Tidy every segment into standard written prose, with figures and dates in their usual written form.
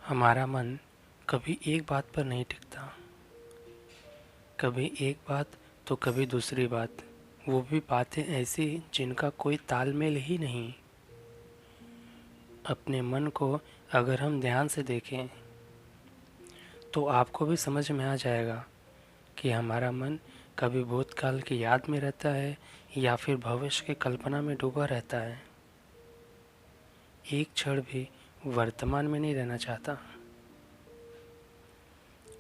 हमारा मन कभी एक बात पर नहीं टिकता, कभी एक बात तो कभी दूसरी बात, वो भी बातें ऐसी जिनका कोई तालमेल ही नहीं। अपने मन को अगर हम ध्यान से देखें तो आपको भी समझ में आ जाएगा कि हमारा मन कभी भूतकाल की याद में रहता है या फिर भविष्य की कल्पना में डूबा रहता है। एक क्षण भी वर्तमान में नहीं रहना चाहता।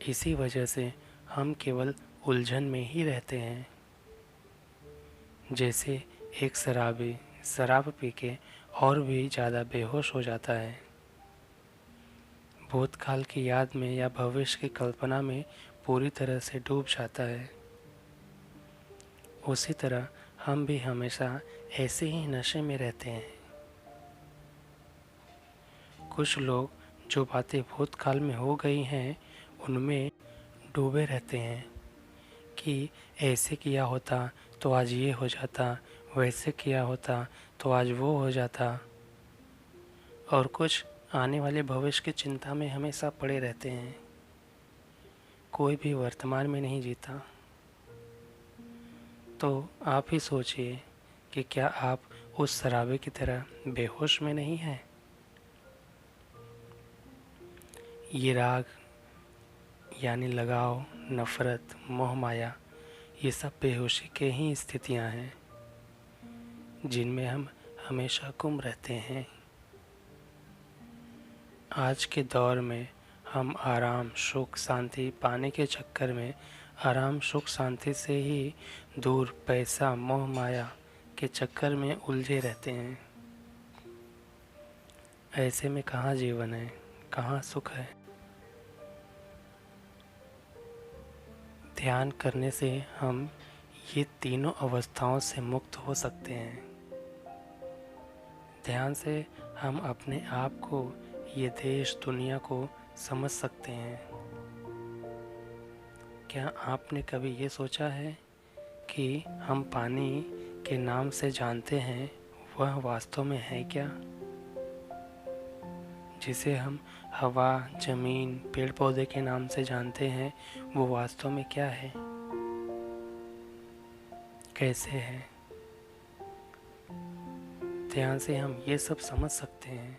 इसी वजह से हम केवल उलझन में ही रहते हैं। जैसे एक शराबी शराब पी के और भी ज़्यादा बेहोश हो जाता है, भूतकाल की याद में या भविष्य की कल्पना में पूरी तरह से डूब जाता है। उसी तरह हम भी हमेशा ऐसे ही नशे में रहते हैं। कुछ लोग जो बातें भूतकाल में हो गई हैं उनमें डूबे रहते हैं कि ऐसे किया होता तो आज ये हो जाता, वैसे किया होता तो आज वो हो जाता, और कुछ आने वाले भविष्य की चिंता में हमेशा पड़े रहते हैं। कोई भी वर्तमान में नहीं जीता। तो आप ही सोचिए कि क्या आप उस शराबी की तरह बेहोश में नहीं हैं? ये राग यानी लगाव, नफरत, मोह माया, ये सब बेहोशी के ही स्थितियां हैं जिनमें हम हमेशा गुम रहते हैं। आज के दौर में हम आराम, सुख, शांति पाने के चक्कर में आराम, सुख, शांति से ही दूर पैसा, मोह माया के चक्कर में उलझे रहते हैं। ऐसे में कहाँ जीवन है, कहाँ सुख है? ध्यान करने से हम ये तीनों अवस्थाओं से मुक्त हो सकते हैं। ध्यान से हम अपने आप को, ये देश, दुनिया को समझ सकते हैं। क्या आपने कभी ये सोचा है कि हम पानी के नाम से जानते हैं वह वास्तव में है क्या? जिसे हम हवा, जमीन, पेड़ पौधे के नाम से जानते हैं वो वास्तव में क्या है, कैसे है? ध्यान से हम ये सब समझ सकते हैं।